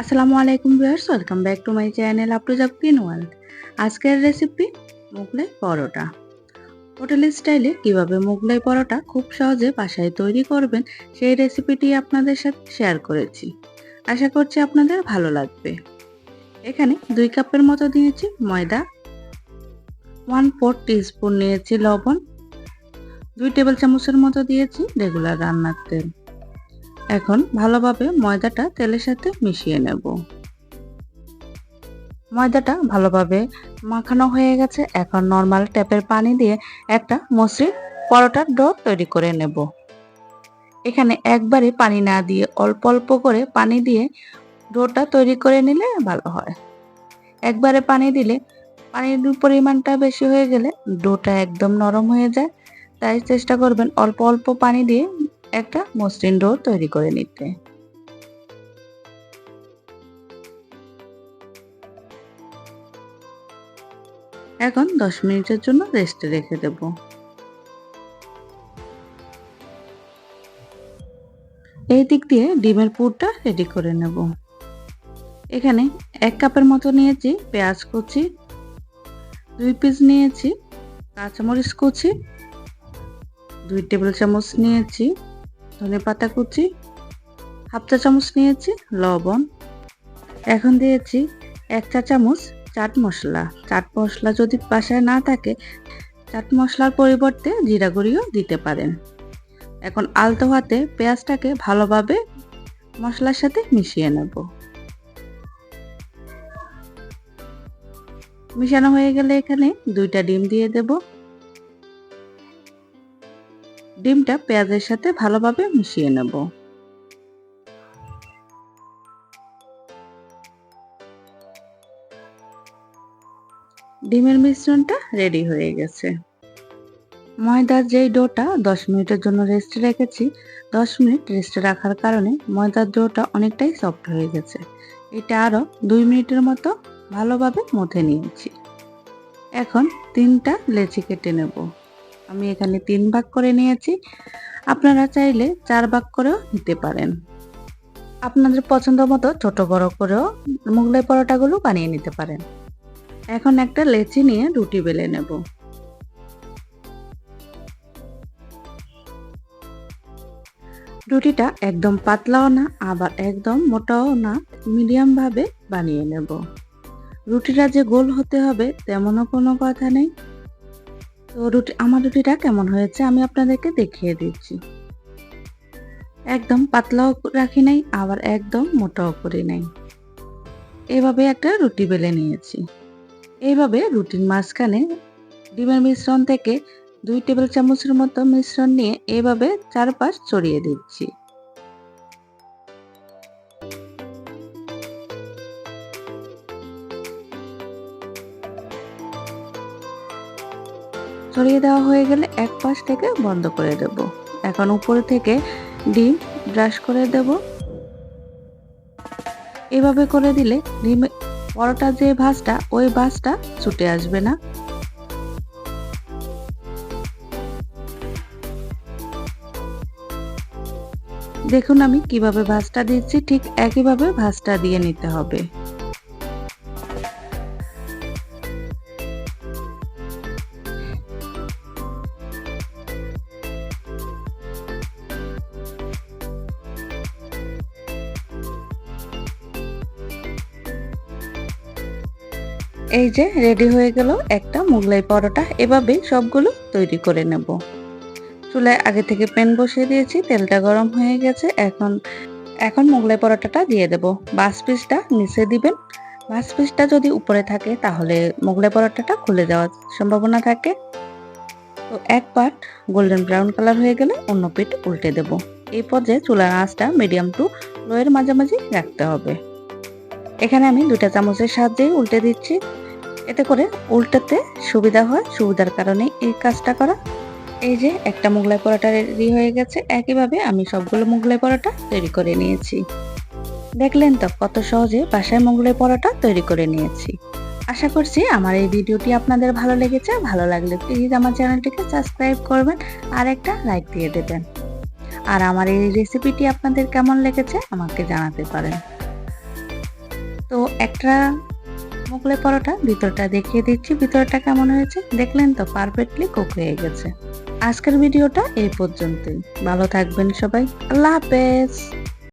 আসসালামু আলাইকুম viewers, welcome back to my channel Afroza cooking world. আজকের রেসিপি মোগলাই পরোটা। হোটেল স্টাইলে কিভাবে মোগলাই পরোটা খুব সহজে বাসায় তৈরি করবেন সেই রেসিপিটি আপনাদের সাথে শেয়ার করেছি। আশা করছি আপনাদের ভালো লাগবে। এখানে 2 কাপের মতো দিয়েছি ময়দা, 1/4 টিস্পুন নিয়েছি লবণ, 2 টেবিল চামচের মতো দিয়েছি রেগুলার রান্নার তেল। এখন ভালোভাবে ময়দাটা তেলের সাথে মিশিয়ে নেব। ময়দাটা ভালোভাবে মাখানো হয়ে গেছে। এখন নর্মাল ট্যাপের পানি দিয়ে একটা মসৃণ পরোটার ডো তৈরি করে নেব। এখানে একবারে পানি না দিয়ে অল্প অল্প করে পানি দিয়ে ডোটা তৈরি করে নিলে ভালো হয়। একবারে পানি দিলে পানির পরিমাণটা বেশি হয়ে গেলে ডোটা একদম নরম হয়ে যায়। তাই চেষ্টা করবেন অল্প অল্প পানি দিয়ে একটা মসৃণ ডো তৈরি করে নিতে। এখন 10 মিনিটের জন্য রেস্টে রেখে দেব। এই দিক দিয়ে ডিমের পুরটা রেডি করে নেব। এখানে 1 কাপের মতো নিয়েছি পেঁয়াজ কুচি, 2 পিস নিয়েছি কাঁচামরিচ কুচি, 2 টেবিল চামচ নিয়েছি ধনেপাতা কুচি, হাফ চা চামচ নিয়েছি লবণ। এখন দিয়েছি 1 চা চামচ চাট মশলা। চাট মশলা যদি বাসায় না থাকে চাট মশলার পরিবর্তে জিরা গুঁড়িও দিতে পারেন। এখন আলতো হাতে পেঁয়াজটাকে ভালোভাবে মশলার সাথে মিশিয়ে নেব। মিশানো হয়ে গেলে এখানে 2টা ডিম দিয়ে দেব। ডিমটা পেঁয়াজের সাথে ভালোভাবে মিশিয়ে নেব। ডিমের মিশ্রণটা রেডি হয়ে গেছে। ময়দার যেই ডোটা 10 মিনিটের জন্য রেস্টে রেখেছি, 10 মিনিট রেস্টে রাখার কারণে ময়দার ডোটা অনেকটাই সফট হয়ে গেছে। এটা আরও 2 মিনিটের মতো ভালোভাবে মথে নিয়েছি। এখন 3টা লেচি কেটে নেব। আমি এখানে 3 ভাগ করে নিয়েছি। আপনারা চাইলে 4 ভাগ করেও নিতে পারেন। আপনাদের পছন্দ মতো ছোট বড় করেও মোগলাই পরোটাগুলো বানিয়ে নিতে পারেন। এখন একটা লেচি নিয়ে রুটি বেলে নেব। রুটিটা একদম পাতলাও না আবার একদম মোটাও না, মিডিয়াম ভাবে বানিয়ে নেব। রুটিটা যে গোল হতে হবে তেমনও কোনো কথা নেই। তো আমার রুটিটা কেমন হয়েছে আমি আপনাদেরকে দেখিয়ে দিচ্ছি। একদম পাতলাও রাখি নাই আবার একদম মোটাও করি নাই। এভাবে একটা রুটি বেলে নিয়েছি। এইভাবে রুটির মাঝখানে ডিমের মিশ্রণ থেকে 2 টেবিল চামচের মতো মিশ্রণ নিয়ে এভাবে চারপাশ ছড়িয়ে দিচ্ছি। ছড়িয়ে দেওয়া হয়ে গেলে এক পাশ থেকে বন্ধ করে দেব। এখন উপরে থেকে ডিম ব্রাশ করে দেব। এভাবে করে দিলে ডিমে পরোটার যে ভাঁজটা ওই ভাঁজটা ছুটে আসবে না। দেখুন আমি কিভাবে ভাঁজটা দিচ্ছি, ঠিক একইভাবে ভাঁজটা দিয়ে নিতে হবে। এই যে রেডি হয়ে গেল একটা মোগলাই পরোটা। এভাবেই সবগুলো তৈরি করে নেব। চুলায় আগে থেকে প্যান বসিয়ে দিয়েছি, তেলটা গরম হয়ে গেছে। এখন মোগলাই পরোটাটা দিয়ে দেব। ভাঁজ পিসটা নিচে দিবেন। ভাঁজ পিসটা যদি উপরে থাকে তাহলে মোগলাই পরোটাটা খুলে যাওয়ার সম্ভাবনা থাকে। তো এক পাট গোল্ডেন ব্রাউন কালার হয়ে গেলে অন্য পিঠ উল্টে দেব। এই পর্যায়ে চুলার আঁচটা মিডিয়াম টু লো এর মাঝামাঝি রাখতে হবে। এখানে আমি 2টা চামচের সাহায্যে উল্টে দিচ্ছি। এতে করে উল্টাতে সুবিধা হয়, সুবিধার কারণে এই কাজটা করা। এই যে একটা মোগলাই পরোটা রেডি হয়ে গেছে। একইভাবে আমি সবগুলো মোগলাই পরোটা তৈরি করে নিয়েছি। দেখলেন তো কত সহজে বাসায় মোগলাই পরোটা তৈরি করে নিয়েছি। আশা করছি আমার এই ভিডিওটি আপনাদের ভালো লেগেছে। ভালো লাগলে প্লিজ আমার চ্যানেলটিকে সাবস্ক্রাইব করবেন আর একটা লাইক দিয়ে দেবেন। আর আমার এই রেসিপিটি আপনাদের কেমন লেগেছে আমাকে জানাতে পারেন। তো একটা মোগলাই পরোটা ভিতরটা দেখিয়ে দিচ্ছি, ভিতরটা কেমন হয়েছে। দেখলেন তো পারফেক্টলি কুক হয়ে গেছে। আজকের ভিডিওটা এই পর্যন্তই। ভালো থাকবেন সবাই। আল্লাহ হাফেজ।